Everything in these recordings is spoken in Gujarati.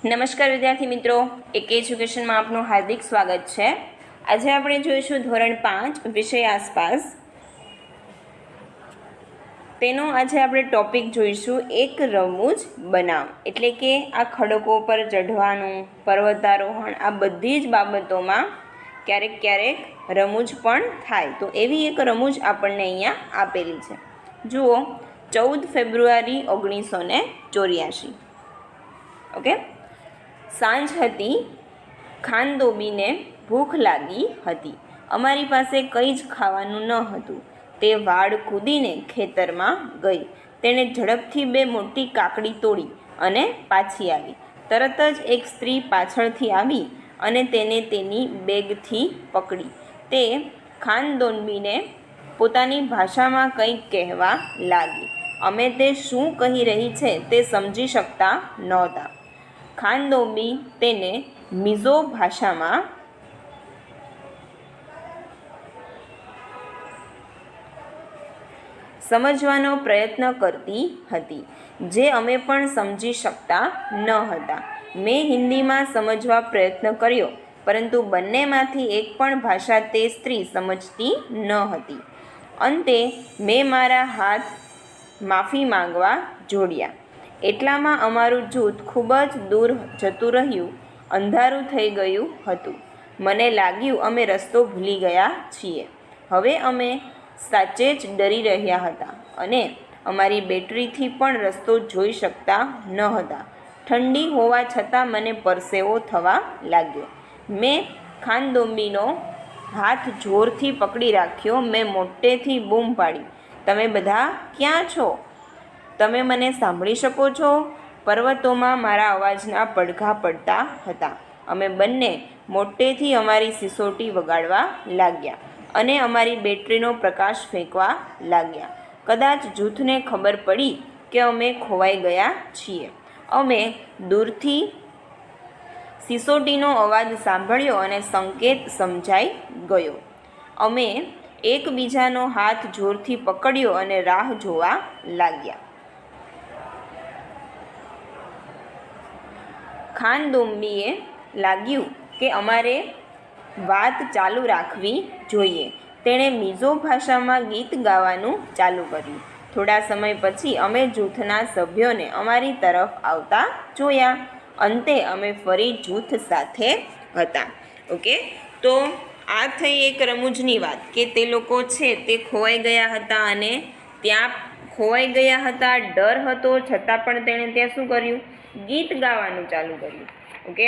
નમસ્કાર વિદ્યાર્થી મિત્રો, એક એજ્યુકેશનમાં આપનું હાર્દિક સ્વાગત છે। આજે આપણે જોઈશું ધોરણ 5 વિષય આસપાસ। તેનો આજે આપણે ટોપિક જોઈશું એક રમૂજ બનાવ, એટલે કે આ ખડકો પર ચઢવાનું, પર્વતારોહણ, આ બધી જ બાબતોમાં ક્યારેક ક્યારેક રમૂજ પણ થાય, તો એવી એક રમૂજ આપણને અહીંયા આપેલી છે। જુઓ, 14 ફેબ્રુઆરી 1984। ઓકે, સાંજ હતી। ખાનદોબીને ભૂખ લાગી હતી। અમારી પાસે કંઈ જ ખાવાનું ન હતું। તે વાડ કૂદીને ખેતરમાં ગઈ। તેણે ઝડપથી 2 મોટી કાકડી તોડી અને પાછી આવી। તરત જ એક સ્ત્રી પાછળથી આવી અને તેને તેની બેગથી પકડી। તે ખાનદોબીને પોતાની ભાષામાં કંઈક કહેવા લાગી। અમે તે શું કહી રહી છે તે સમજી શકતા નહોતા। ખાનદોબી તેને મિઝો ભાષામાં સમજવાનો પ્રયત્ન કરતી હતી, જે અમે પણ સમજી શકતા ન હતા। મેં હિન્દીમાં સમજવા પ્રયત્ન કર્યો, પરંતુ બંનેમાંથી એક પણ ભાષા તે સ્ત્રી સમજતી ન હતી। અંતે મેં મારા હાથ માફી માંગવા જોડ્યા। એટલામાં અમારું જૂથ ખૂબ જ દૂર જતું રહ્યું। અંધારું થઈ ગયું હતું। મને લાગ્યું અમે રસ્તો ભૂલી ગયા છીએ। હવે અમે સાચે જ ડરી રહ્યા હતા અને અમારી બેટરીથી પણ રસ્તો જોઈ શકતા ન હતા। ઠંડી હોવા છતાં મને પરસેવો થવા લાગ્યો। મેં ખાનદોબીનો હાથ જોરથી પકડી રાખ્યો। મેં મોટેથી બૂમ પાડી, તમે બધા ક્યાં છો? તમે મને સાંભળી શકો છો? પર્વતોમાં મારા અવાજના પડઘા પડતા હતા। અમે બંને મોટેથી અમારી સિસોટી વગાડવા લાગ્યા અને અમારી બેટરીનો પ્રકાશ ફેંકવા લાગ્યા। કદાચ જૂથને ખબર પડી કે અમે ખોવાઈ ગયા છીએ। અમે દૂરથી સિસોટીનો અવાજ સાંભળ્યો અને સંકેત સમજાઈ ગયો। અમે એકબીજાનો હાથ જોરથી પકડ્યો અને રાહ જોવા લાગ્યા। ખાનદોબીએ લાગ્યું કે અમારે વાત ચાલુ રાખવી જોઈએ। તેણે મિઝો ભાષામાં ગીત ગાવાનું ચાલુ કર્યું। થોડા સમય પછી અમે જૂથના સભ્યોને અમારી તરફ આવતા જોયા। અંતે અમે ફરી જૂથ સાથે હતા। ઓકે, તો આ થઈ એક રમૂજની વાત કે તે લોકો છે તે ખોવાઈ ગયા હતા અને ત્યાં ખોવાઈ ગયા હતા, ડર હતો, છતાં પણ તેણે ત્યાં શું કર્યું? ગીત ગાવાનું ચાલુ કર્યું। ઓકે,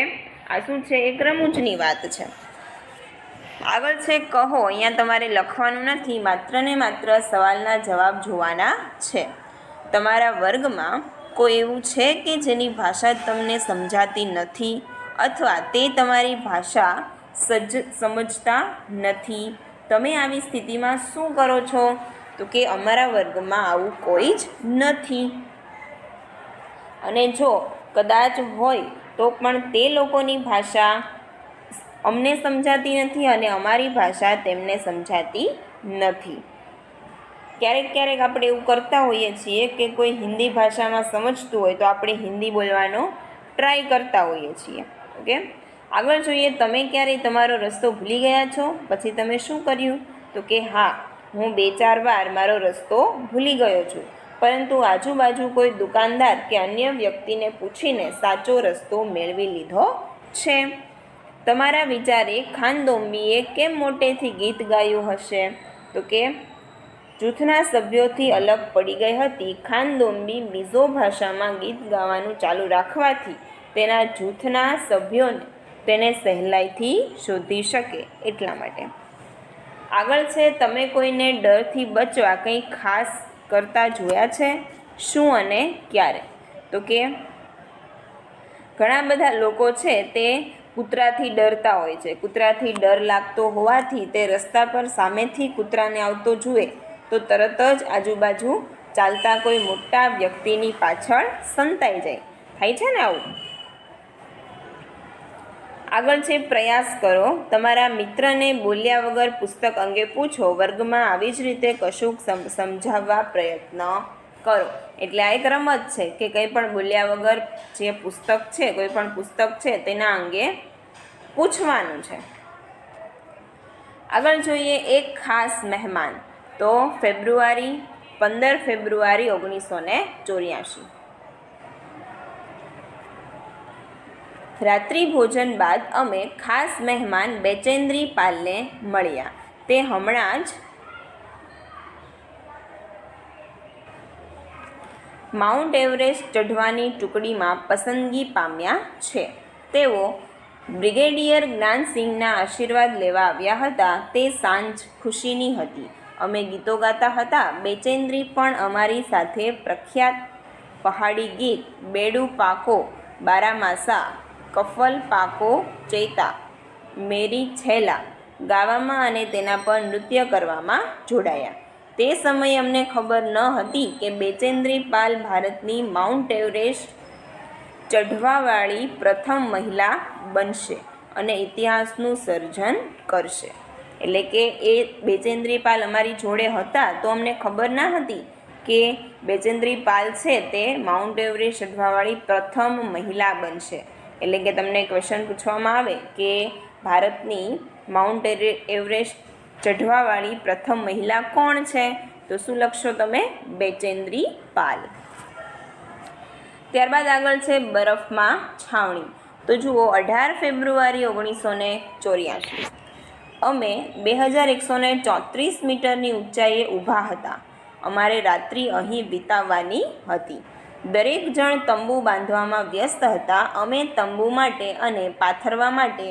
આ શું છે? એક રમૂજની વાત છે। આગળ છે કહો। અહીંયા તમારે લખવાનું નથી, માત્ર ને માત્ર સવાલના જવાબ જોવાના છે। તમારા વર્ગમાં કોઈ એવું છે કે જેની ભાષા તમને સમજાતી નથી અથવા તે તમારી ભાષા સમજતા નથી? તમે આવી સ્થિતિમાં શું કરો છો? તો કે અમારા વર્ગમાં આવું કોઈ જ નથી, અને જો કદાચ હોય તો પણ તે લોકોની ભાષા અમને સમજાતી નથી અને અમારી ભાષા તેમને સમજાતી નથી। ક્યારેક ક્યારેક આપણે એવું કરતા હોઈએ છીએ કે કોઈ હિન્દી ભાષામાં સમજતું હોય તો આપણે હિન્દી બોલવાનો ટ્રાય કરતા હોઈએ છીએ। ઓકે, આગળ જોઈએ, તમે ક્યારેય તમારો રસ્તો ભૂલી ગયા છો? પછી તમે શું કર્યું? તો કે હા, હું 2-4 વાર મારો રસ્તો ભૂલી ગયો છું, પરંતુ આજુબાજુ કોઈ દુકાનદાર કે અન્ય વ્યક્તિને પૂછીને સાચો રસ્તો મેળવી લીધો છે। તમારા વિચારે ખાનદોબીએ કેમ મોટેથી ગીત ગાયું હશે? તો કે જૂથના સભ્યોથી અલગ પડી ગઈ હતી। ખાનદોબી મિઝો ભાષામાં ગીત ગાવાનું ચાલુ રાખવાથી તેના જૂથના સભ્યોને તેને સહેલાઈથી શોધી શકે એટલા માટે। આગળ છે, તમે કોઈને ડરથી બચવા કંઈ ખાસ કરતા જોયા છે? શું અને ક્યારે? તો કે ઘણા બધા લોકો છે તે કૂતરાથી ડરતા હોય છે। કૂતરાથી ડર લાગતો હોવાથી તે રસ્તા પર સામેથી કૂતરાને આવતો જુએ તો તરત જ આજુબાજુ ચાલતા કોઈ મોટા વ્યક્તિની પાછળ સંતાઈ જાય। થાય છે ને આવું? આગળ છે, પ્રયાસ કરો। તમારા મિત્રને બોલ્યા વગર પુસ્તક અંગે પૂછો। વર્ગમાં આવી જ રીતે કશુંક સમજાવવા પ્રયત્ન કરો. એટલે આ એક રમત છે કે કંઈ પણ બોલ્યા વગર જે પુસ્તક છે, કોઈ પણ પુસ્તક છે તેના અંગે પૂછવાનું છે. આગળ જોઈએ એક ખાસ મહેમાન. તો 15 ફેબ્રુઆરી 1984. રાત્રિ ભોજન બાદ અમે ખાસ મહેમાન બેચેન્દ્રી પાલને મળ્યા. તે હમણાં જ માઉન્ટ એવરેસ્ટ ચઢવાની ટુકડીમાં પસંદગી પામ્યા છે. તેઓ બ્રિગેડિયર જ્ઞાનસિંહના આશીર્વાદ લેવા આવ્યા હતા. તે સાંજ ખુશીની હતી. અમે ગીતો ગાતા હતા. બેચેન્દ્રી પણ અમારી સાથે પ્રખ્યાત પહાડી ગીત બેડુ પાકો બારામાસા, કફલ પાકો ચૈતા, મેરી છેલા ગાવામાં અને તેના પર નૃત્ય કરવામાં જોડાયા. તે સમયે અમને ખબર ન હતી કે બેચેન્દ્રી પાલ ભારતની માઉન્ટ એવરેસ્ટ ચઢવાવાળી પ્રથમ મહિલા બનશે અને ઇતિહાસનું સર્જન કરશે. એટલે કે એ બેચેન્દ્રી પાલ અમારી જોડે હતા તો અમને ખબર ના હતી કે બેચેન્દ્રી પાલ છે તે માઉન્ટ એવરેસ્ટ ચઢવાવાળી પ્રથમ મહિલા બનશે. એટલે કે તમને ક્વેશ્ચન પૂછવામાં આવે કે ભારતની માઉન્ટ એવરેસ્ટ ચઢવાવાળી પ્રથમ મહિલા કોણ છે, તો શું લખશો તમે? બેચેન્દ્રી પાલ. ત્યારબાદ આગળ છે બરફમાં છાવણી. તો જુઓ 18 ફેબ્રુઆરી 1984. અમે 2134 મીટરની ઊંચાઈએ ઊભા હતા. અમારે રાત્રિ અહીં વિતાવવાની હતી. દરેક જણ તંબુ બાંધવામાં વ્યસ્ત હતા. અમે તંબુ માટે અને પાથરવા માટે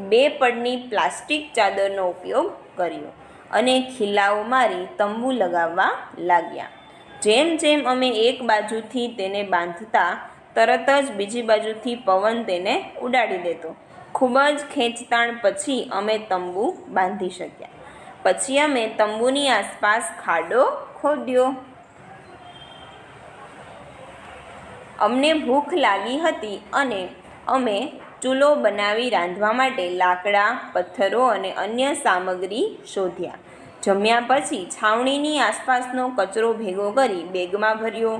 2 પડની પ્લાસ્ટિક ચાદરનો ઉપયોગ કર્યો અને ખીલાઓ મારી તંબુ લગાવવા લાગ્યા. જેમ જેમ અમે એક બાજુથી તેને બાંધતા તરત જ બીજી બાજુથી પવન તેને ઉડાડી દેતો. ખૂબ જ ખેંચતાણ પછી અમે તંબુ બાંધી શક્યા. પછી અમે તંબુની આસપાસ ખાડો ખોદ્યો. અમને ભૂખ લાગી હતી અને અમે ચૂલો બનાવી રાંધવા માટે લાકડા, પથ્થરો અને અન્ય સામગ્રી શોધ્યા. જમ્યા પછી છાવણીની આસપાસનો કચરો ભેગો કરી બેગમાં ભર્યો.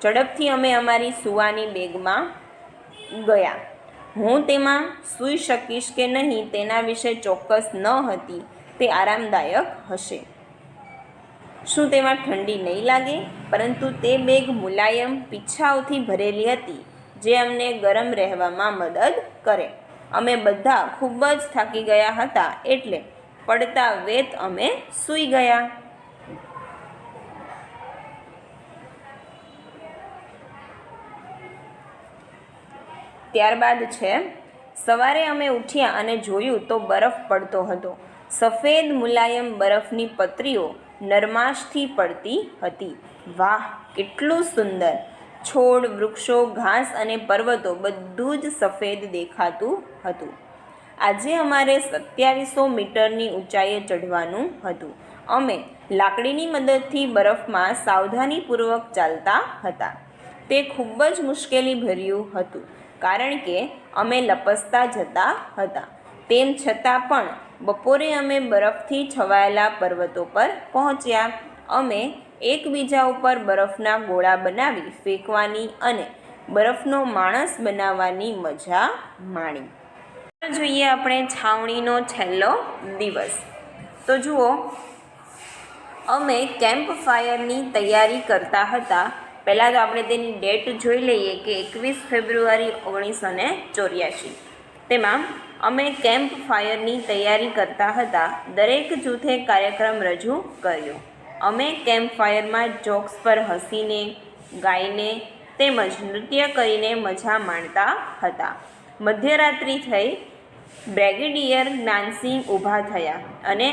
ઝડપથી અમે અમારી સૂવાની બેગમાં ગયા. હું તેમાં સૂઈ શકીશ કે નહીં તેના વિશે ચોક્કસ ન હતી. તે આરામદાયક હશે. શું તેમાં ઠંડી નહીં લાગે? પરંતુ તે બેગ મુલાયમ પીછાઓથી ભરેલી હતી જે અમને ગરમ રહેવામાં મદદ કરે. અમે બધા ખૂબ જ થાકી ગયા હતા એટલે પડતા વેત અમે સૂઈ ગયા. ત્યારબાદ છે સવારે અમે ઉઠ્યા અને જોયું તો બરફ પડતો હતો. સફેદ મુલાયમ બરફની પતરીઓ નરમાશથી પડતી હતી. વાહ, કેટલું સુંદર! છોડ, વૃક્ષો, ઘાસ અને પર્વતો બધું જ સફેદ દેખાતું હતું. આજે અમારે 2700 મીટરની ઊંચાઈએ ચઢવાનું હતું. અમે લાકડીની મદદથી બરફમાં સાવધાનીપૂર્વક ચાલતા હતા. તે ખૂબ જ મુશ્કેલીભર્યું હતું કારણ કે અમે લપસતા જતા હતા. તેમ છતાં પણ બપોરે અમે બરફથી છવાયેલા પર્વતો પર પહોંચ્યા. અમે એકબીજા ઉપર બરફના ગોળા બનાવી ફેંકવાની અને બરફનો માણસ બનાવવાની મજા માણી. જોઈએ આપણે છાવણીનો છેલ્લો દિવસ. તો જુઓ, અમે કેમ્પ ફાયરની તૈયારી કરતા હતા. પહેલાં તો આપણે તેની ડેટ જોઈ લઈએ કે 21 ફેબ્રુઆરી 1984. તેમાં અમે કેમ્પ ફાયરની તૈયારી કરતા હતા. દરેક જૂથે કાર્યક્રમ રજૂ કર્યો. અમે કેમ્પ ફાયરમાં જોક્સ પર હસીને, ગાઈને તેમજ નૃત્ય કરીને મજા માણતા હતા. મધ્યરાત્રિ થઈ. બ્રિગેડિયર જ્ઞાનસિંહ ઊભા થયા અને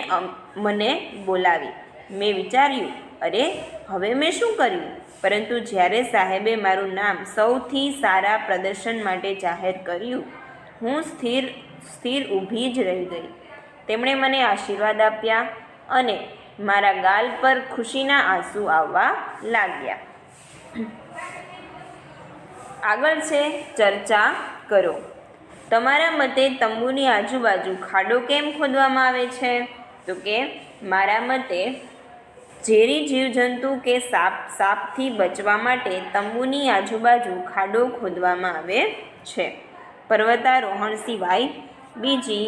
મને બોલાવી. મેં વિચાર્યું, અરે હવે મેં શું કર્યું? પરંતુ જ્યારે સાહેબે મારું નામ સૌથી સારા પ્રદર્શન માટે જાહેર કર્યું, હું સ્થિર ઊભી જ રહી ગઈ. તેમણે મને આશીર્વાદ આપ્યા અને મારા ગાલ પર ખુશીના આંસુ આવવા લાગ્યા. આગળ છે ચર્ચા કરો. તમારા મતે તંબુની આજુબાજુ ખાડો કેમ ખોદવામાં આવે છે? તો કે મારા મતે ઝેરી જીવજંતુ કે સાપથી બચવા માટે તંબુની આજુબાજુ ખાડો ખોદવામાં આવે છે. પર્વતારોહણ સિવાય બીજી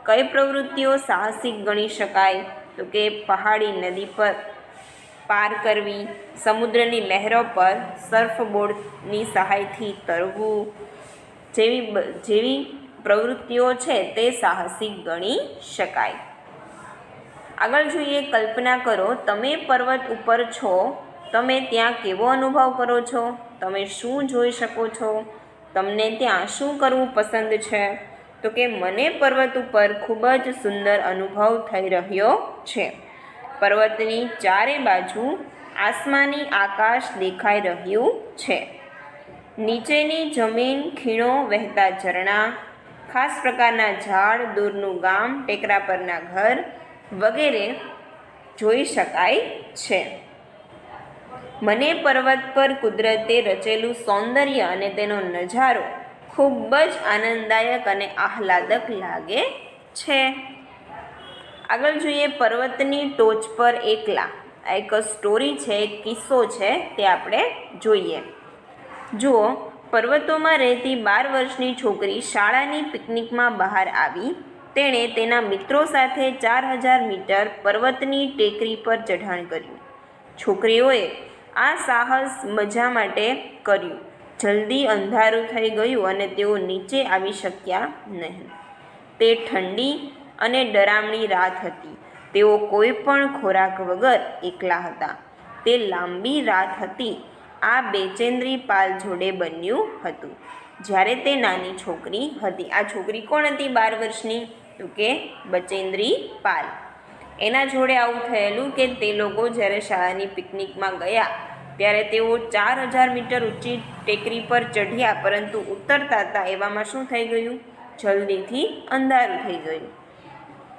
કઈ પ્રવૃત્તિઓ સાહસિક ગણી શકાય? તો કે પહાડી નદી પર પાર કરવી, સમુદ્રની લહેરો પર સર્ફબોર્ડની સહાયથી તરવું જેવી પ્રવૃત્તિઓ છે તે સાહસિક ગણી શકાય. આગળ જોઈએ, કલ્પના કરો તમે પર્વત ઉપર છો. તમે ત્યાં કેવો અનુભવ કરો છો? તમે શું જોઈ શકો છો? તમને ત્યાં શું કરવું પસંદ છે? તો કે મને પર્વત ઉપર ખૂબ જ સુંદર અનુભવ થઈ રહ્યો છે. પર્વતની ચારે બાજુ આસમાની આકાશ દેખાઈ રહ્યું છે. નીચેની જમીન, ખીણો, વહેતા ઝરણા, ખાસ પ્રકારના ઝાડ, દૂરનું ગામ, ટેકરા પરના ઘર વગેરે જોઈ શકાય છે. મને પર્વત પર કુદરતે રચેલું સૌંદર્ય અને તેનો નજારો ખૂબ જ આનંદદાયક અને આહલાદક લાગે છે. આગળ જોઈએ, પર્વતની ટોચ પર એકલા. આ એક સ્ટોરી છે, એક કિસ્સો છે, તે આપણે જોઈએ. જુઓ, પર્વતોમાં રહેતી 12 વર્ષની છોકરી શાળાની પિકનિકમાં બહાર આવી. તેણે તેના મિત્રો સાથે 4000 મીટર પર્વતની ટેકરી પર ચઢાણ કર્યું. છોકરીઓએ આ સાહસ મજા માટે કર્યું. જલ્દી અંધારું થઈ ગયું અને તેઓ નીચે આવી શક્યા નહીં. તે ઠંડી અને ડરામણી રાત હતી. તેઓ કોઈ પણ ખોરાક વગર એકલા હતા. તે લાંબી રાત હતી. આ બેચેન્દ્રી પાલ જોડે બન્યું હતું જ્યારે તે નાની છોકરી હતી. આ છોકરી કોણ હતી 12 વર્ષની? તો કે બચેન્દ્રી પાલ. એના જોડે આવું થયેલું કે તે લોકો જ્યારે શાળાની પિકનિકમાં ગયા ત્યારે તેઓ 4000 મીટર ઊંચી ટેકરી પર ચઢ્યા, પરંતુ ઉતરતા હતા એવામાં શું થઈ ગયું? જલ્દીથી અંધારું થઈ ગયું.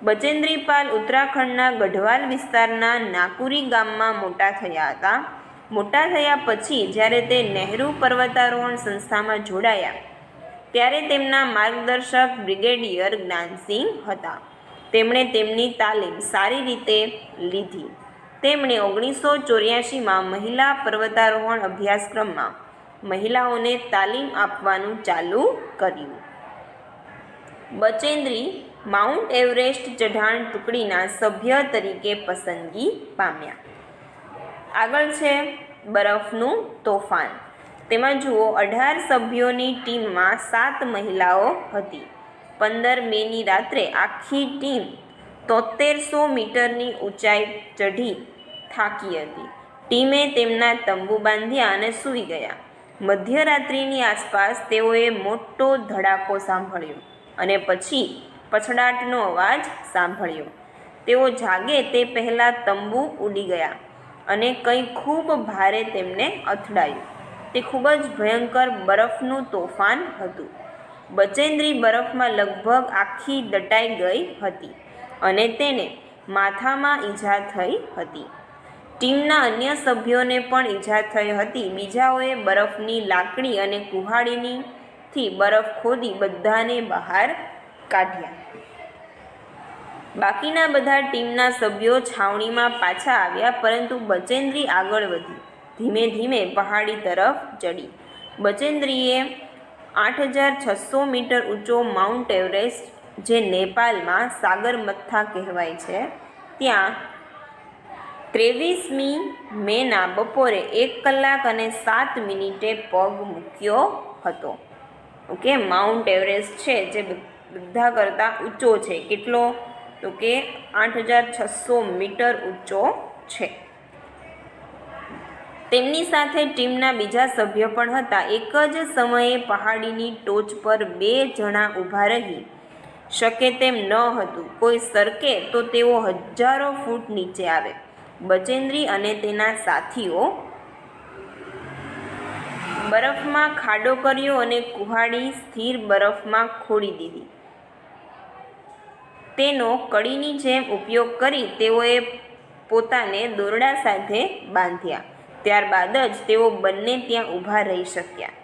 બચેન્દ્રી પાલ ઉત્તરાખંડના ગઢવાલ વિસ્તારના નાકુરી ગામમાં મોટા થયા હતા. મોટા થયા પછી જ્યારે તે નહેરુ પર્વતારોહણ સંસ્થામાં જોડાયા ત્યારે તેમના માર્ગદર્શક બ્રિગેડિયર જ્ઞાનસિંહ હતા. તેમણે તેમની તાલીમ સારી રીતે લીધી. તેમણે 1984માં મહિલા પર્વતારોહણ અભ્યાસક્રમમાં મહિલાઓને તાલીમ આપવાનું ચાલુ કર્યું. બચેન્દ્રી માઉન્ટ એવરેસ્ટ ચઢાણ ટુકડીના સભ્ય તરીકે પસંદગી પામ્યા. આગળ છે બરફનું તોફાન. તેમાં જુઓ, 18 સભ્યોની ટીમમાં 7 મહિલાઓ હતી. 15 મેની રાત્રે આખી ટીમ 7300 મીટરની ઊંચાઈ ચઢી થાકી હતી. ટીમે તેમના તંબુ બાંધ્યા અને સૂઈ ગયા. મધ્યરાત્રિની આસપાસ તેઓએ મોટો ધડાકો સાંભળ્યો અને પછી પછડાટનો અવાજ સાંભળ્યો. તેઓ જાગે તે પહેલાં તંબુ ઉડી ગયા અને કંઈ ખૂબ ભારે તેમને અથડાયું. તે ખૂબ જ ભયંકર બરફનું તોફાન હતું. બચેન્દ્રી બરફમાં લગભગ આખી દટાઈ ગઈ હતી અને તેને માથામાં ઈજા થઈ હતી. ટીમના અન્ય સભ્યોને પણ ઈજા થઈ હતી. બીજાઓએ બરફની લાકડી અને કુહાડીથી બરફ ખોદી બધાને બહાર કાઢ્યા. બાકીના બધા ટીમના સભ્યો છાવણીમાં પાછા આવ્યા, પરંતુ બચેન્દ્રી આગળ વધી ધીમે ધીમે પહાડી તરફ ચડી. બચેન્દ્રીએ 8600 મીટર ઊંચો માઉન્ટ એવરેસ્ટ, જે નેપાળમાં સાગરમથા કહેવાય છે, ત્યાં 23મી મેના બપોરે 1 કલાક અને 7 મિનિટે પગ મૂક્યો હતો. ઓકે, માઉન્ટ એવરેસ્ટ છે જે બધા કરતાં ઊંચો છે. કેટલો? તો કે 8600 મીટર ઊંચો છે. તેમની સાથે ટીમના બીજા સભ્યો પણ હતા. એક જ સમયે પહાડીની ટોચ પર 2 જણા ઊભા રહી શકે તેમ ન હતું. કોઈ સરકે તો તેઓ હજારો ફૂટ નીચે આવે. બચેન્દ્રી અને તેના સાથીઓ બરફમાં ખાડો કર્યો અને કુહાડી સ્થિર બરફમાં ખોડી દીધી. તેનો કડીની જેમ ઉપયોગ કરી તેઓએ પોતાને દોરડા સાથે બાંધ્યા. ત્યારબાદ જ તેઓ બંને ત્યાં ઊભા રહી શક્યા.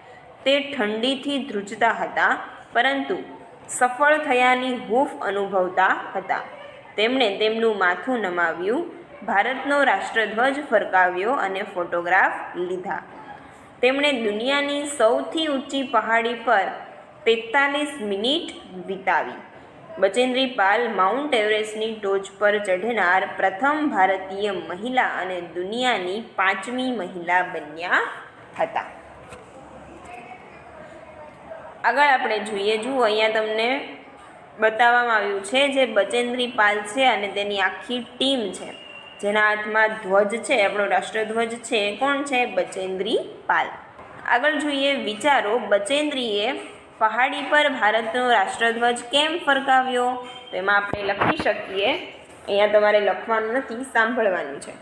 તે ઠંડીથી ધ્રુજતા હતા, પરંતુ સફળ થયાની હૂંફ અનુભવતા હતા. તેમણે તેમનું માથું નમાવ્યું. ભારતનો રાષ્ટ્રધ્વજ ફરકાવ્યો અને ફોટોગ્રાફ લીધા. તેમણે દુનિયાની સૌથી ઊંચી પહાડી પર 43 મિનિટ વિતાવી. બચેન્દ્રી પાલ માઉન્ટ એવરેસ્ટની ટોચ પર ચઢનાર પ્રથમ ભારતીય મહિલા અને દુનિયાની 5મી મહિલા બન્યા હતા. આગળ આપણે જોઈએ, જુઓ અહીંયા તમને બતાવવામાં આવ્યું છે જે બચેન્દ્રી પાલ છે અને તેની આખી ટીમ છે, જેના હાથમાં ધ્વજ છે, આપણો રાષ્ટ્રધ્વજ છે, કોણ છે? બચેન્દ્રી પાલ. આગળ જોઈએ, વિચારો બચેન્દ્રીએ પહાડી પર ભારતનો રાષ્ટ્રધ્વજ કેમ ફરકાવ્યો? તો એમાં આપણે લખી શકીએ, અહીંયા તમારે લખવાનું નથી, સાંભળવાનું છે.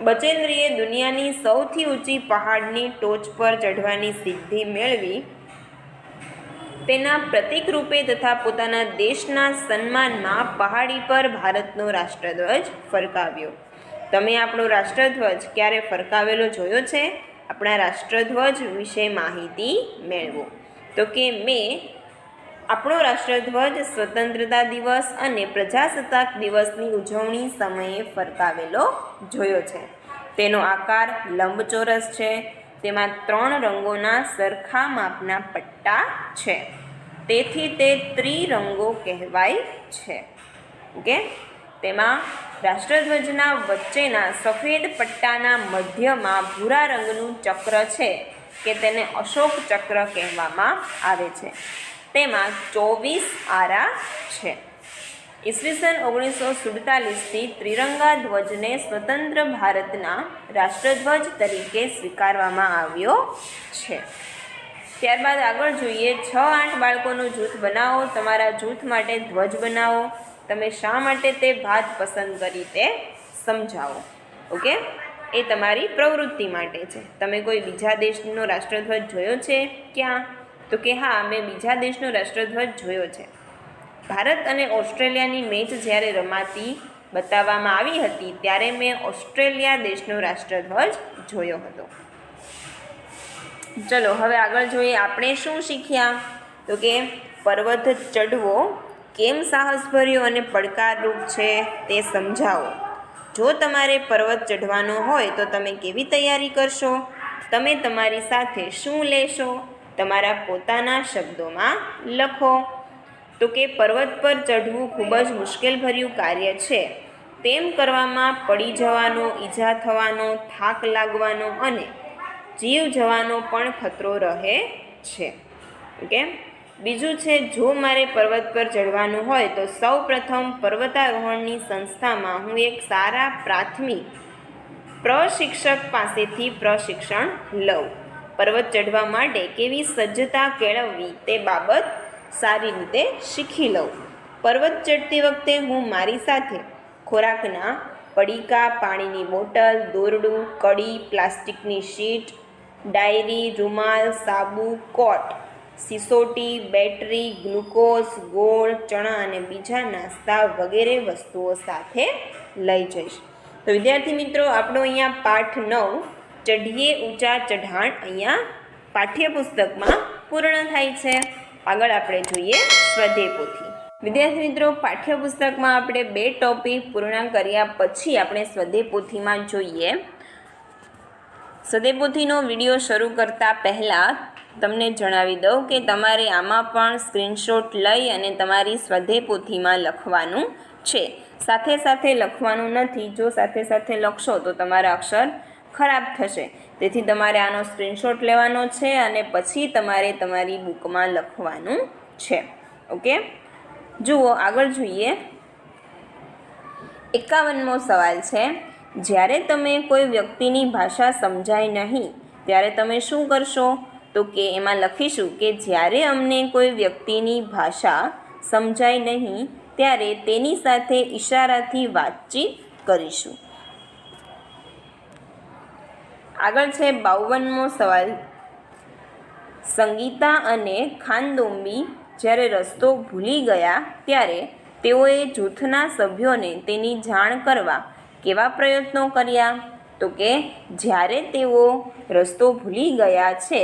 બચેન્દ્રીએ દુનિયાની સૌથી ઊંચી પહાડની ટોચ પર ચઢવાની સિદ્ધિ મેળવી. તેના પ્રતીક રૂપે તથા પોતાના દેશના સન્માનમાં પહાડી પર ભારતનો રાષ્ટ્રધ્વજ ફરકાવ્યો. તમે આપણો રાષ્ટ્રધ્વજ ક્યારે ફરકાવેલો જોયો છે? આપણા રાષ્ટ્રધ્વજ વિશે માહિતી મેળવો. તો કે મેં આપણો રાષ્ટ્રધ્વજ સ્વતંત્રતા દિવસ અને પ્રજાસત્તાક દિવસની ઉજવણી સમયે ફરકાવેલો જોયો છે. તેનો આકાર લંબચોરસ છે. તેમાં 3 રંગોના સરખા માપના પટ્ટા છે, તેથી તે ત્રિરંગો કહેવાય છે. ઓકે, તેમાં રાષ્ટ્રધ્વજના વચ્ચેના સફેદ પટ્ટાના મધ્યમાં ભૂરા રંગનું ચક્ર છે કે તેને અશોક ચક્ર કહેવામાં આવે છે. તેમાં 24 આરા છે. ઈસવીસન 1947થી ત્રિરંગા ધ્વજને સ્વતંત્ર ભારતના રાષ્ટ્રધ્વજ તરીકે સ્વીકારવામાં આવ્યો છે. ત્યારબાદ આગળ જોઈએ, 6-8 બાળકોનું જૂથ બનાવો. તમારા જૂથ માટે ધ્વજ બનાવો. તમે શા માટે તે ભાત પસંદ કરી તે સમજાવો. ઓકે, એ તમારી પ્રવૃત્તિ માટે છે. તમે કોઈ બીજા દેશનો રાષ્ટ્રધ્વજ જોયો છે? ક્યાં? તો કે હા, મેં બીજા દેશનો રાષ્ટ્રધ્વજ જોયો છે. ભારત અને ઓસ્ટ્રેલિયાની મેચ જ્યારે રમાતી બતાવવામાં આવી હતી ત્યારે મેં ઓસ્ટ્રેલિયા દેશનો રાષ્ટ્રધ્વજ જોયો હતો. ચલો હવે આગળ જોઈએ, આપણે શું શીખ્યા? તો કે પર્વત ચઢવો કેમ સાહસભર્યો અને પડકારરૂપ છે તે સમજાવો. જો તમારે પર્વત ચઢવાનો હોય તો તમે કેવી તૈયારી કરશો? તમે તમારી સાથે શું લેશો? તમારા પોતાના શબ્દોમાં લખો. તો કે પર્વત પર ચઢવું ખૂબ જ મુશ્કેલભર્યું કાર્ય છે. તેમ કરવામાં પડી જવાનો, ઈજા થવાનો, થાક લાગવાનો અને જીવ જવાનો પણ ખતરો રહે છે. ઓકે, બીજું છે, જો મારે પર્વત પર ચઢવાનું હોય તો સૌ પ્રથમ પર્વતારોહણની સંસ્થામાં હું એક સારા પ્રાથમિક પ્રશિક્ષક પાસેથી પ્રશિક્ષણ લઉં. પર્વત ચઢવા માટે કેવી સજ્જતા કેળવવી તે બાબત સારી રીતે શીખી લઉં. પર્વત ચડતી વખતે હું મારી સાથે ખોરાકના પડીકા, પાણીની બોટલ, દોરડું, કડી, પ્લાસ્ટિકની શીટ, ડાયરી, રૂમાલ, સાબુ, કોટ, સિસોટી, બેટરી, ગ્લુકોઝ, ગોળ, ચણા અને બીજા નાસ્તા વગેરે વસ્તુઓ સાથે લઈ જઈશ. તો વિદ્યાર્થી મિત્રો, આપણો અહીંયા પાઠ 9 ચઢીએ ઊંચા ચઢાણ અહીંયા પાઠ્યપુસ્તકમાં પૂર્ણ થાય છે. આગળ આપણે જોઈએ સ્વાધ્યાય પોથી. વિદ્યાર્થી મિત્રો, પાઠ્યપુસ્તકમાં આપણે 2 ટોપિક પૂર્ણ કર્યા પછી આપણે સ્વાધ્યાય પોથીમાં જોઈએ. સ્વાધ્યાય પોથીનો વિડીયો શરૂ કરતાં પહેલાં તમને જણાવી દઉં કે તમારે આમાં પણ સ્ક્રીનશોટ લઈ અને તમારી સ્વાધ્યાય પોથીમાં લખવાનું છે. સાથે સાથે લખવાનું નથી. જો સાથે સાથે લખશો તો તમારા અક્ષર ખરાબ થશે. તેથી તમારે આનો સ્ક્રીનશોટ લેવાનો છે અને પછી તમારે તમારી બુકમાં લખવાનું છે. ઓકે, જુઓ આગળ જોઈએ. 51મો સવાલ છે, જ્યારે તમે કોઈ વ્યક્તિની ભાષા સમજાય નહીં ત્યારે તમે શું કરશો? તો કે એમાં લખીશું કે જ્યારે અમને કોઈ વ્યક્તિની ભાષા સમજાય નહીં ત્યારે તેની સાથે ઈશારાથી વાતચીત કરીશું. આગળ છે 52મો સવાલ. સંગીતા અને ખાનદોંબી જ્યારે રસ્તો ભૂલી ગયા ત્યારે તેઓએ જૂથના સભ્યોને તેની જાણ કરવા કેવા પ્રયત્નો કર્યા? તો કે જ્યારે તેઓ રસ્તો ભૂલી ગયા છે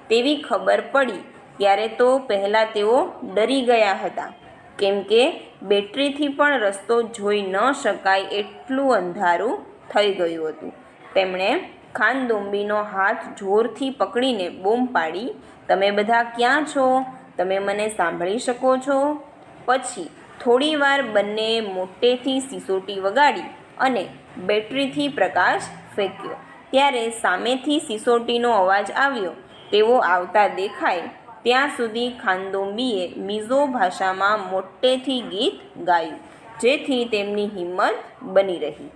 તેવી ખબર પડી ત્યારે તો પહેલાં તેઓ ડરી ગયા હતા. કેમ કે બેટરીથી પણ રસ્તો જોઈ ન શકાય એટલું અંધારું થઈ ગયું હતું. તેમણે ખાનદોંબીનો હાથ જોરથી પકડીને બૂમ પાડી, તમે બધા ક્યાં છો? તમે મને સાંભળી શકો છો? પછી થોડીવાર બંનેએ મોટેથી સિસોટી વગાડી અને બેટરીથી પ્રકાશ ફેંક્યો. ત્યારે સામેથી સિસોટીનો અવાજ આવ્યો. તેઓ આવતા દેખાય ત્યાં સુધી ખાનદોંબીએ મિઝો ભાષામાં મોટેથી ગીત ગાયું, જેથી તેમની હિંમત બની રહી.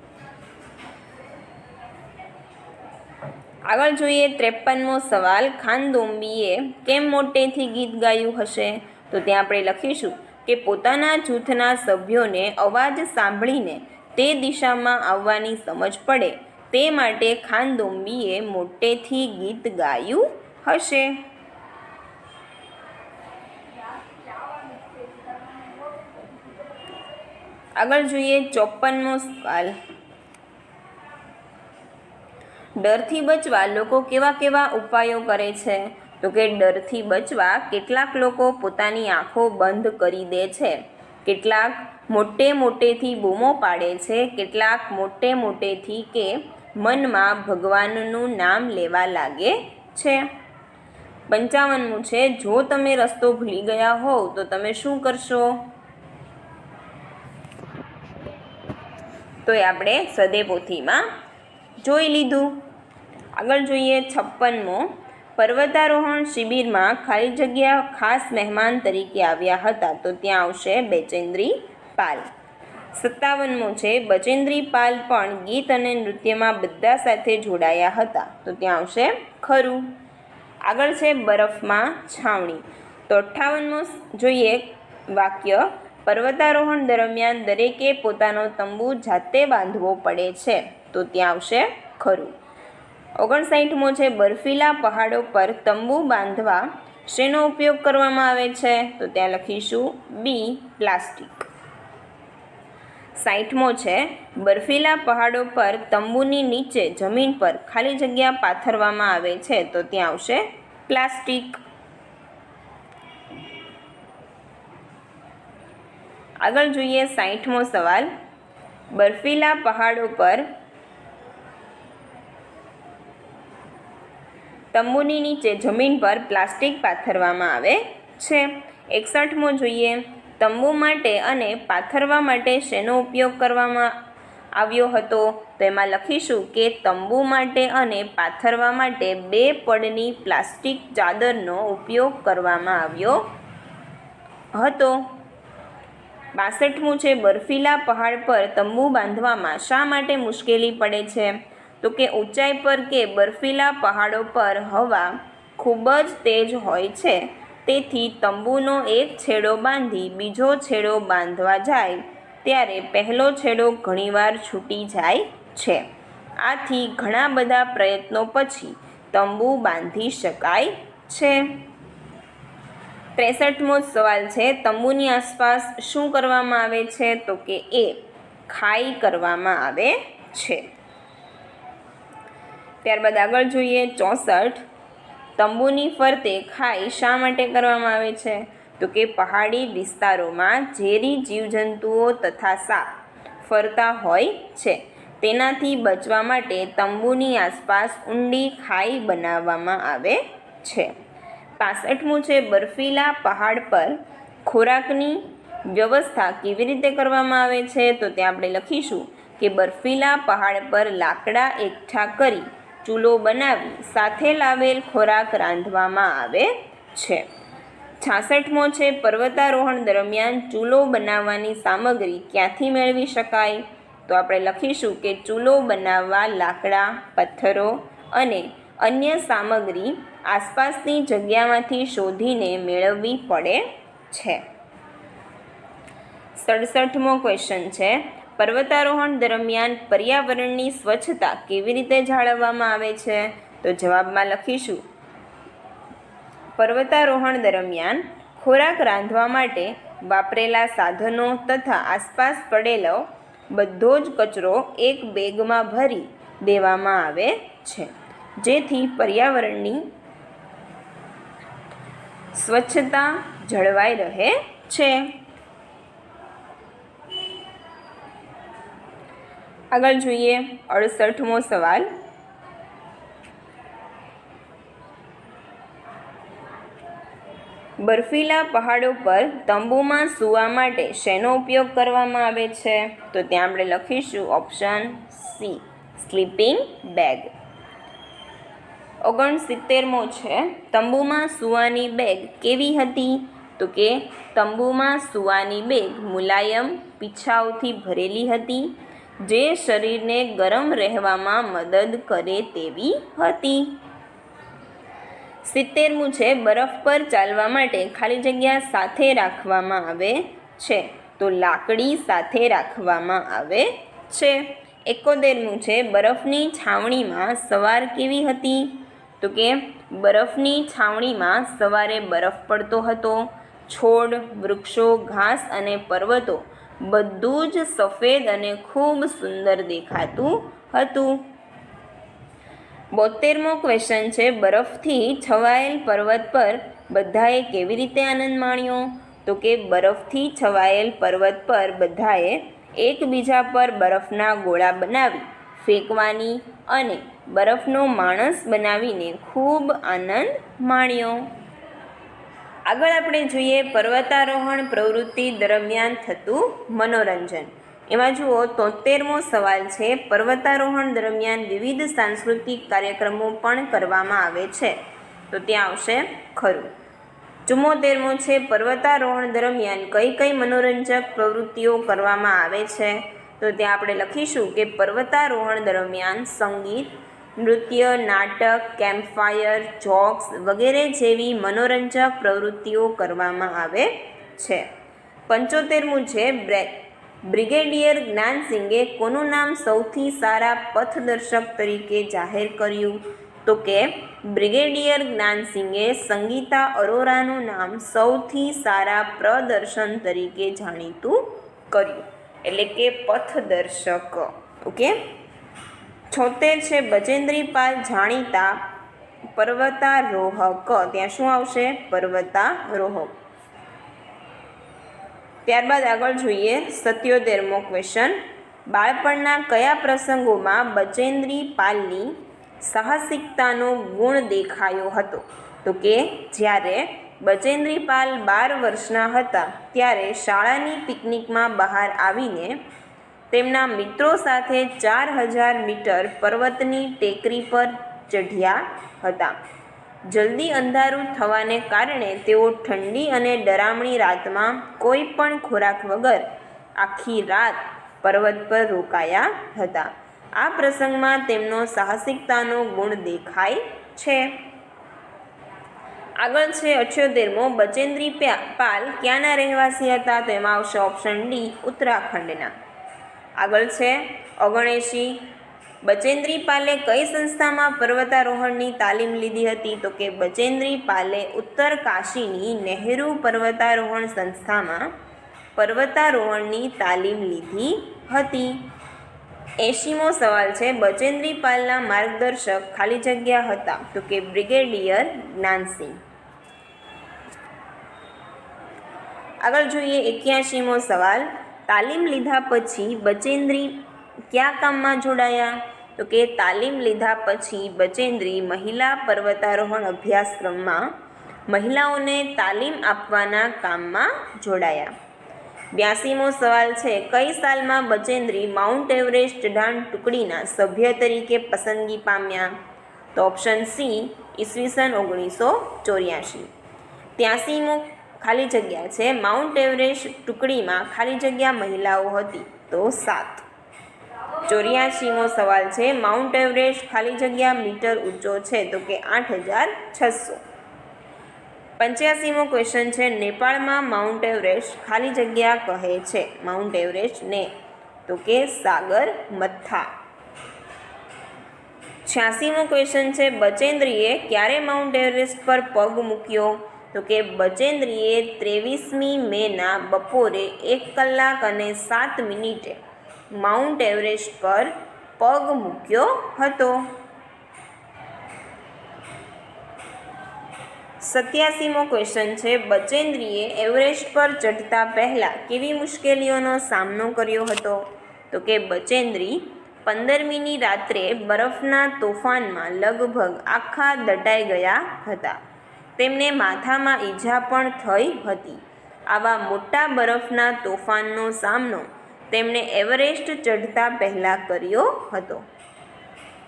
આગળ જોઈએ 53મો સવાલ. ખાનદોંબીએ કેમ મોટેથી ગીત ગાયું હશે? તો ત્યાં આપણે લખીશું કે પોતાના જૂથના સભ્યોને અવાજ સાંભળીને તે દિશામાં આવવાની સમજ પડે તે માટે ખાનદોંબીએ મોટેથી ગીત ગાયું હશે. આગળ જોઈએ 54મો સવાલ. ડરથી બચવા લોકો કેવા કેવા ઉપાયો કરે છે? તો કે ડરથી બચવા કેટલાક લોકો પોતાની આંખો બંધ કરી દે છે, કેટલાક મોટેથી બૂમો પાડે છે, કેટલાક મોટેથી કે મનમાં ભગવાનનું નામ લેવા લાગે છે. 55મું છે, જો તમે રસ્તો ભૂલી ગયા હોવ તો તમે શું કરશો? તો એ આપણે સદેપોથીમાં જોઈ લીધું. આગળ જોઈએ 56મો. પર્વતારોહણ શિબિરમાં ખાલી જગ્યા ખાસ મહેમાન તરીકે આવ્યા હતા, તો ત્યાં આવશે બચેન્દ્રી પાલ. 57મો છે, બચેન્દ્રી પાલ પણ ગીત અને નૃત્યમાં બધા સાથે જોડાયા હતા, તો ત્યાં આવશે ખરું. આગળ છે બરફમાં છાવણી. તો 58મો જોઈએ વાક્ય. પર્વતારોહણ દરમિયાન દરેકે પોતાનો તંબુ જાતે બાંધવો પડે છે, તો ત્યાં આવશે ખરું. 59મો છે, બર્ફીલા પહાડો પર તંબુ બાંધવા શેનો ઉપયોગ કરવામાં આવે છે? તો ત્યાં લખીશું બી. પ્લાસ્ટિક. 60મો છે, બર્ફીલા પહાડો પર તંબુની નીચે જમીન પર ખાલી જગ્યા પાથરવામાં આવે છે, તો ત્યાં આવશે પ્લાસ્ટિક. આગળ જોઈએ 60મો સવાલ. બર્ફીલા પહાડો પર તંબુની નીચે જમીન પર પ્લાસ્ટિક પાથરવામાં આવે છે. 61મો જોઈએ. તંબુ માટે અને પાથરવા માટે શેનો ઉપયોગ કરવામાં આવ્યો હતો? તો એમાં લખીશું કે તંબુ માટે અને પાથરવા માટે 2 પડની પ્લાસ્ટિક ચાદરનો ઉપયોગ કરવામાં આવ્યો હતો. 62મું છે, બર્ફીલા પહાડ પર તંબુ બાંધવામાં શા માટે મુશ્કેલી પડે છે? તો કે ઊંચાઈ પર કે બર્ફીલા પહાડો પર હવા ખૂબ જ તેજ હોય છે, તેથી તંબુનો એક છેડો બાંધી બીજો છેડો બાંધવા જાય ત્યારે પહેલો છેડો ઘણીવાર છૂટી જાય છે. આથી ઘણા બધા પ્રયત્નો પછી તંબુ બાંધી શકાય છે. 63મો સવાલ છે, તંબુની આસપાસ શું કરવામાં આવે છે? તો કે એ ખાઈ કરવામાં આવે છે. ત્યારબાદ આગળ જોઈએ 64. તંબુની ફરતે ખાઈ શા માટે કરવામાં આવે છે? તો કે પહાડી વિસ્તારોમાં ઝેરી જીવજંતુઓ તથા સાપ ફરતા હોય છે, તેનાથી બચવા માટે તંબુની આસપાસ ઊંડી ખાઈ બનાવવામાં આવે છે. 65મું છે, બર્ફીલા પહાડ પર ખોરાકની વ્યવસ્થા કેવી રીતે કરવામાં આવે છે? તો ત્યાં આપણે લખીશું કે બર્ફીલા પહાડ પર લાકડા એકઠા કરી ચૂલો બનાવી સાથે લાવેલ ખોરાક રાંધવામાં આવે છે. 66મો છે, પર્વતારોહણ દરમિયાન ચૂલો બનાવવાની સામગ્રી ક્યાંથી મેળવી શકાય? તો આપણે લખીશું કે ચૂલો બનાવવા લાકડા, પથ્થરો અને અન્ય સામગ્રી આસપાસની જગ્યામાંથી શોધીને મેળવવી પડે છે. 67મો ક્વેશ્ચન છે, પર્વતારોહણ દરમિયાન પર્યાવરણની સ્વચ્છતા કેવી રીતે જાળવવામાં આવે છે? તો જવાબમાં લખીશું પર્વતારોહણ દરમિયાન ખોરાક રાંધવા માટે વાપરેલા સાધનો તથા આસપાસ પડેલો બધો જ કચરો એક બેગમાં ભરી દેવામાં આવે છે, જેથી પર્યાવરણની સ્વચ્છતા જળવાઈ રહે છે. આગળ જોઈએ 68મો સવાલ. બર્ફીલા પહાડો પર તંબુમાં સૂવા માટે શેનો ઉપયોગ કરવામાં આવે છે? તો ત્યાં આપણે લખીશું ઓપ્શન સી, સ્લીપિંગ બેગ. 69મો છે, તંબુમાં સૂવાની બેગ કેવી હતી? તો કે તંબુમાં સૂવાની બેગ મુલાયમ પીછાઓથી ભરેલી હતી, જે શરીરને ગરમ રહેવામાં મદદ કરે તેવી હતી. 70મું છે, બરફ પર ચાલવા માટે ખાલી જગ્યા સાથે રાખવામાં આવે છે? તો લાકડી સાથે રાખવામાં આવે છે. 71મું છે, બરફની છાવણીમાં સવાર કેવી હતી? તો કે બરફની છાવણીમાં સવારે બરફ પડતો હતો. છોડ, વૃક્ષો, ઘાસ અને પર્વતો બધું જ સફેદ અને ખૂબ સુંદર દેખાતું હતું. 72મો ક્વેશ્ચન છે, બરફથી છવાયેલ પર્વત પર બધાએ કેવી રીતે આનંદ માણ્યો? તો કે બરફથી છવાયેલ પર્વત પર બધાએ એકબીજા પર બરફના ગોળા બનાવી ફેંકવાની અને બરફનો માણસ બનાવીને ખૂબ આનંદ માણ્યો. આગળ આપણે જોઈએ પર્વતારોહણ પ્રવૃત્તિ દરમિયાન થતું મનોરંજન. એમાં જુઓ 73મો સવાલ છે, પર્વતારોહણ દરમિયાન વિવિધ સાંસ્કૃતિક કાર્યક્રમો પણ કરવામાં આવે છે? તો ત્યાં આવશે ખરું. 74મો છે, પર્વતારોહણ દરમિયાન કઈ કઈ મનોરંજક પ્રવૃત્તિઓ કરવામાં આવે છે? તો ત્યાં આપણે લખીશું કે પર્વતારોહણ દરમિયાન સંગીત, નૃત્ય, નાટક, કેમ્પફાયર, જોક્સ વગેરે જેવી મનોરંજક પ્રવૃત્તિઓ કરવામાં આવે છે. 75મું છે, બ્રિગેડિયર જ્ઞાનસિંગે કોનું નામ સૌથી સારા પથદર્શક તરીકે જાહેર કર્યું? તો કે બ્રિગેડિયર જ્ઞાનસિંગે સંગીતા અરોરાનું નામ સૌથી સારા પ્રદર્શન તરીકે જાણીતું કર્યું, એટલે કે પથદર્શક. ઓકે. 76 છે, બચેન્દ્રી પાલ જાણીતા પર્વતારોહક. ત્યાં શું આવશે? પર્વતારોહક. ત્યારબાદ આગળ જોઈએ 77મો ક્વેશ્ચન, બાળપણના કયા પ્રસંગોમાં બચેન્દ્રી પાલની સાહસિકતાનો ગુણ દેખાયો હતો? તો કે જ્યારે બચેન્દ્રી પાલ 12 વર્ષના હતા ત્યારે શાળાની પિકનિકમાં બહાર આવીને તેમના મિત્રો સાથે 4000 મીટર પર્વતની ટેકરી પર ચઢ્યા હતા. જલ્દી અંધારું થવાને કારણે તેઓ ઠંડી અને ડરામણી રાતમાં કોઈ પણ ખોરાક વગર આખી રાત પર્વત પર રોકાયા હતા. આ પ્રસંગમાં તેમનો સાહસિકતાનો ગુણ દેખાય છે. આગળ છે 78મો, બચેન્દ્રી પાલ ક્યાંના રહેવાસી હતા? તો એમાં આવશે ઓપ્શન ડી, ઉત્તરાખંડના. આગળ છે 79, બચેન્દ્રી પાલે કઈ સંસ્થામાં પર્વતારોહણની તાલીમ લીધી હતી? તો કે બચેન્દ્રી પાલે ઉત્તર કાશીની નહેરુ પર્વતારોહણ સંસ્થામાં પર્વતારોહણની તાલીમ લીધી હતી. 80મો સવાલ છે, બચેન્દ્રી પાલના માર્ગદર્શક ખાલી જગ્યા હતા? તો કે બ્રિગેડિયર જ્ઞાનસિંહ. આગળ જોઈએ 81મો સવાલ, તાલીમ લીધા પછી બચેન્દ્રી કયા કામમાં જોડાયા? તો કે તાલીમ લીધા પછી બચેન્દ્રી મહિલા પર્વતારોહણ અભ્યાસક્રમમાં મહિલાઓને તાલીમ આપવાના કામમાં જોડાયા. 82મો સવાલ છે, કઈ સાલમાં બચેન્દ્રી માઉન્ટ એવરેસ્ટ ચઢાણ ટુકડીના સભ્ય તરીકે પસંદગી પામ્યા? તો ઓપ્શન સી, ઈસવીસન 1984. 83મો ખાલી જગ્યા છે, માઉન્ટ એવરેસ્ટ ટુકડીમાં ખાલી જગ્યા મહિલાઓ હતી? તો 7. 84મો સવાલ છે, માઉન્ટ એવરેસ્ટ ખાલી જગ્યા મીટર ઊંચો છે? તો કે 8600. 85મો ક્વેશ્ચન છે, નેપાળમાં માઉન્ટ એવરેસ્ટ ખાલી જગ્યા કહે છે? માઉન્ટ એવરેસ્ટ ને? તો કે સાગર મથા. 86મો ક્વેશ્ચન છે, બચેન્દ્રીએ ક્યારે માઉન્ટ એવરેસ્ટ પર પગ મૂક્યો? તો કે બચેન્દ્રીએ 23મી મેના બપોરે 1 કલાક અને 7 મિનિટે માઉન્ટ એવરેસ્ટ પર પગ મૂક્યો હતો. 87મો ક્વેશ્ચન છે, બચેન્દ્રીએ એવરેસ્ટ પર ચઢતા પહેલાં કેવી મુશ્કેલીઓનો સામનો કર્યો હતો? તો કે બચેન્દ્રી 15મીની રાત્રે બરફના તોફાનમાં લગભગ આખા દટાઈ ગયા હતા. તેમને માથામાં ઈજા પણ થઈ હતી. આવા મોટા બરફના તોફાનનો સામનો તેમણે એવરેસ્ટ ચઢતા પહેલાં કર્યો હતો.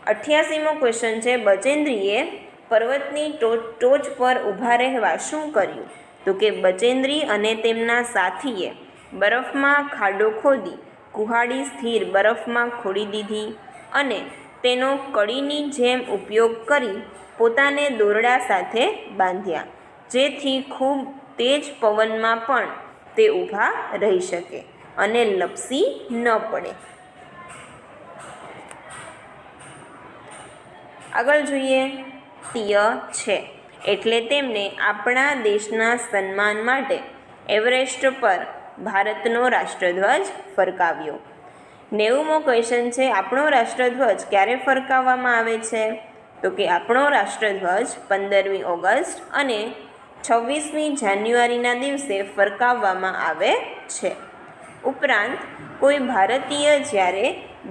88મો ક્વેશ્ચન છે, બચેન્દ્રીએ પર્વતની ટોચ પર ઊભા રહેવા શું કર્યું? તો કે બચેન્દ્રી અને તેમના સાથીએ બરફમાં ખાડો ખોદી કુહાડી સ્થિર બરફમાં ખોડી દીધી અને તેનો કડીની જેમ ઉપયોગ કરી પોતાને દોરડા સાથે બાંધ્યા, જેથી ખૂબ તેજ પવનમાં પણ તે ઊભા રહી શકે અને લપસી ન પડે. આગળ જોઈએ, તીય છે એટલે તેમને આપણા દેશના સન્માન માટે એવરેસ્ટ પર ભારતનો રાષ્ટ્રધ્વજ ફરકાવ્યો. 90મો ક્વેશ્ચન છે, આપણો રાષ્ટ્રધ્વજ ક્યારે ફરકાવવામાં આવે છે? તો કે આપણો રાષ્ટ્રધ્વજ 15મી ઓગસ્ટ અને 26મી જાન્યુઆરીના દિવસે ફરકાવવામાં આવે છે. ઉપરાંત કોઈ ભારતીય જ્યારે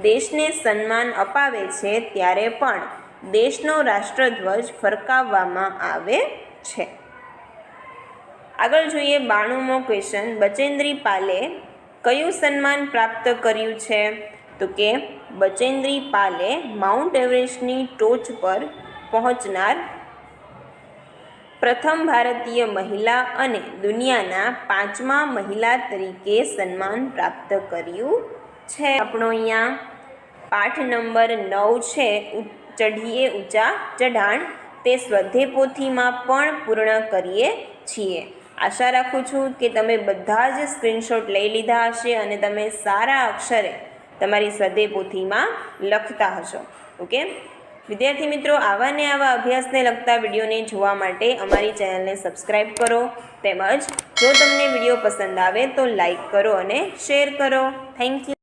દેશને સન્માન અપાવે છે ત્યારે પણ દેશનો રાષ્ટ્રધ્વજ ફરકાવવામાં આવે છે. આગળ જોઈએ 92મો ક્વેશ્ચન, બચેન્દ્રી પાલે કયું સન્માન પ્રાપ્ત કર્યું છે? તો કે બચેન્દ્રી પાલે માઉન્ટ એવરેસ્ટની ટોચ પર પહોંચનાર પ્રથમ ભારતીય મહિલા અને દુનિયાના 5મા મહિલા તરીકે સન્માન પ્રાપ્ત કર્યું છે. આપણો અહીંયા પાઠ નંબર 9 છે, ચઢીએ ઊંચા ચઢાણ, તે સ્વાધ્યાય પોથીમાં પણ પૂર્ણ કરીએ છીએ. આશા રાખું છું કે તમે બધા જ સ્ક્રીનશોટ લઈ લીધા હશે અને તમે સારા અક્ષરે તમારી સ્વાધ્યાય પોથીમાં લખતા હશો. ઓકે વિદ્યાર્થી મિત્રો, આવા ને આવા અભ્યાસને લગતા વિડીયોને જોવા માટે અમારી ચેનલને સબસ્ક્રાઈબ કરો, તેમજ જો તમને વિડીયો પસંદ આવે તો લાઈક કરો અને શેર કરો. Thank you.